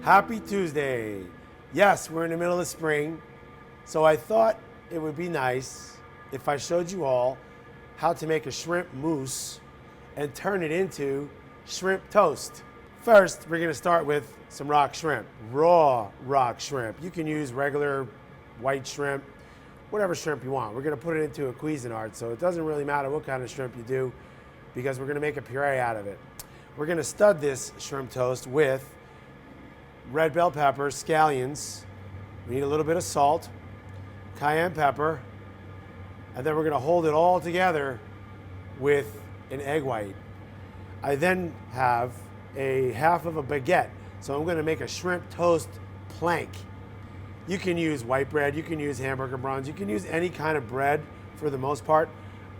Happy Tuesday. Yes, we're in the middle of spring, so I thought it would be nice if I showed you all how to make a shrimp mousse and turn it into shrimp toast. First, we're gonna start with some rock shrimp, raw rock shrimp. You can use regular white shrimp, whatever shrimp you want. We're gonna put it into a Cuisinart, so it doesn't really matter what kind of shrimp you do because we're gonna make a puree out of it. We're gonna stud this shrimp toast with red bell pepper, scallions. We need a little bit of salt, cayenne pepper, and then we're gonna hold it all together with an egg white. I then have a half of a baguette, so I'm gonna make a shrimp toast plank. You can use white bread, you can use hamburger buns, you can use any kind of bread for the most part.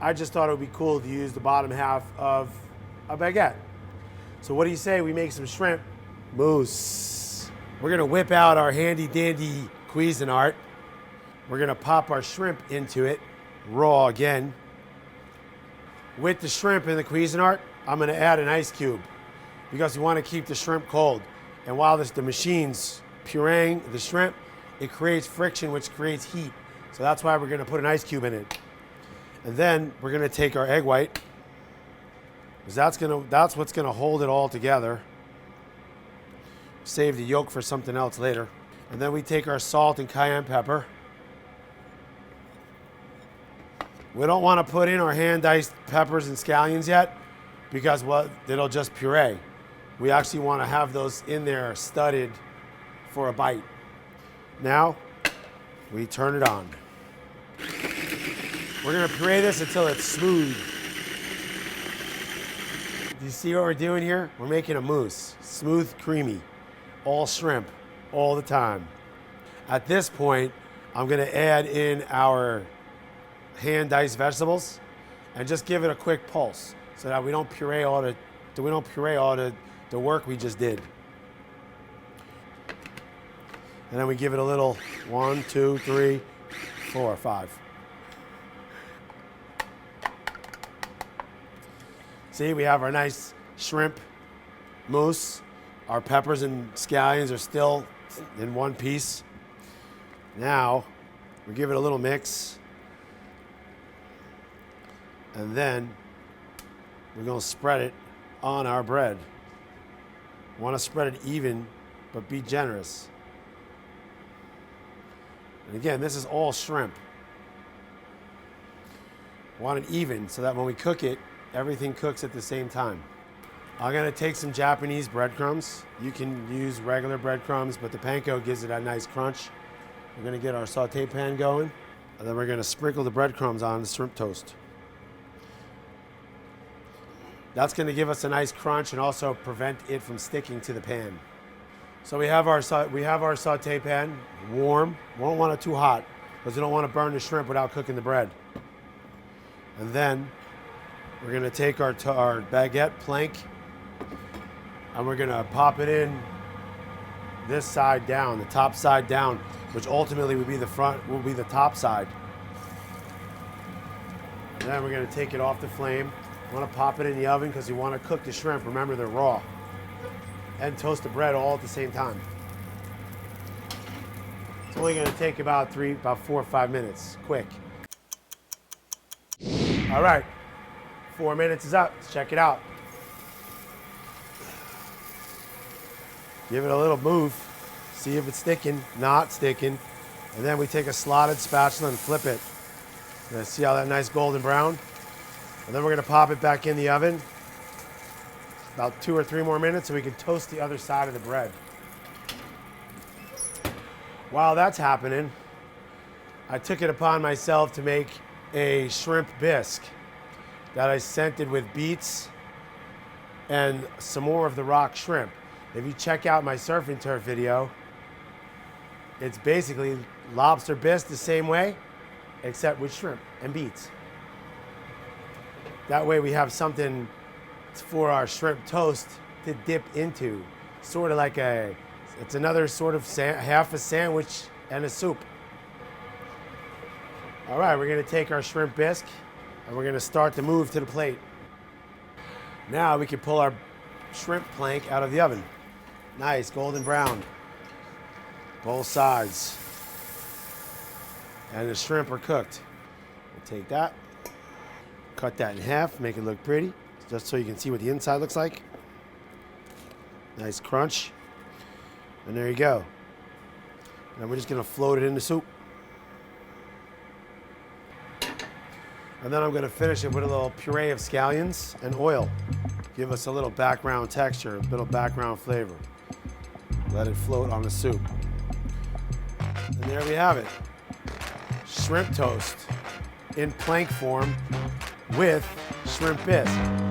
I just thought it would be cool to use the bottom half of a baguette. So what do you say we make some shrimp mousse? We're gonna whip out our handy dandy Cuisinart. We're gonna pop our shrimp into it, raw again. With the shrimp in the Cuisinart, I'm gonna add an ice cube because we wanna keep the shrimp cold. And while the machine's pureeing the shrimp, it creates friction, which creates heat. So that's why we're gonna put an ice cube in it. And then we're gonna take our egg white, because that's what's gonna hold it all together. Save the yolk for something else later. And then we take our salt and cayenne pepper. We don't want to put in our hand diced peppers and scallions yet because it'll just puree. We actually want to have those in there studded for a bite. Now we turn it on. We're going to puree this until it's smooth. Do you see what we're doing here? We're making a mousse, smooth, creamy. All shrimp, all the time. At this point, I'm gonna add in our hand diced vegetables and just give it a quick pulse so that we don't puree all the work we just did. And then we give it a little 1, 2, 3, 4, 5. See, we have our nice shrimp mousse. Our peppers and scallions are still in one piece. Now, we give it a little mix. And then, we're gonna spread it on our bread. We wanna spread it even, but be generous. And again, this is all shrimp. Want it even so that when we cook it, everything cooks at the same time. I'm gonna take some Japanese breadcrumbs. You can use regular breadcrumbs, but the panko gives it that nice crunch. We're gonna get our saute pan going, and then we're gonna sprinkle the breadcrumbs on the shrimp toast. That's gonna give us a nice crunch and also prevent it from sticking to the pan. So we have our saute pan warm. We don't want it too hot because we don't want to burn the shrimp without cooking the bread. And then we're gonna take our baguette plank, and we're gonna pop it in this side down, the top side down, which ultimately will be the top side. And then we're gonna take it off the flame. We wanna pop it in the oven because you wanna cook the shrimp. Remember, they're raw. And toast the bread all at the same time. It's only gonna take about 4 or 5 minutes, quick. All right, 4 minutes is up, let's check it out. Give it a little move, see if it's sticking, not sticking. And then we take a slotted spatula and flip it. See how that nice golden brown? And then we're gonna pop it back in the oven. About 2 or 3 more minutes so we can toast the other side of the bread. While that's happening, I took it upon myself to make a shrimp bisque that I scented with beets and some more of the rock shrimp. If you check out my surf and turf video, it's basically lobster bisque the same way, except with shrimp and beets. That way we have something for our shrimp toast to dip into. Sort of like it's another sort of half a sandwich and a soup. All right, we're gonna take our shrimp bisque and we're gonna start to move to the plate. Now we can pull our shrimp plank out of the oven. Nice, golden brown. Both sides. And the shrimp are cooked. We'll take that, cut that in half, make it look pretty, just so you can see what the inside looks like. Nice crunch. And there you go. And we're just gonna float it in the soup. And then I'm gonna finish it with a little puree of scallions and oil. Give us a little background texture, a little background flavor. Let it float on the soup. And there we have it. Shrimp toast in plank form with shrimp bisque.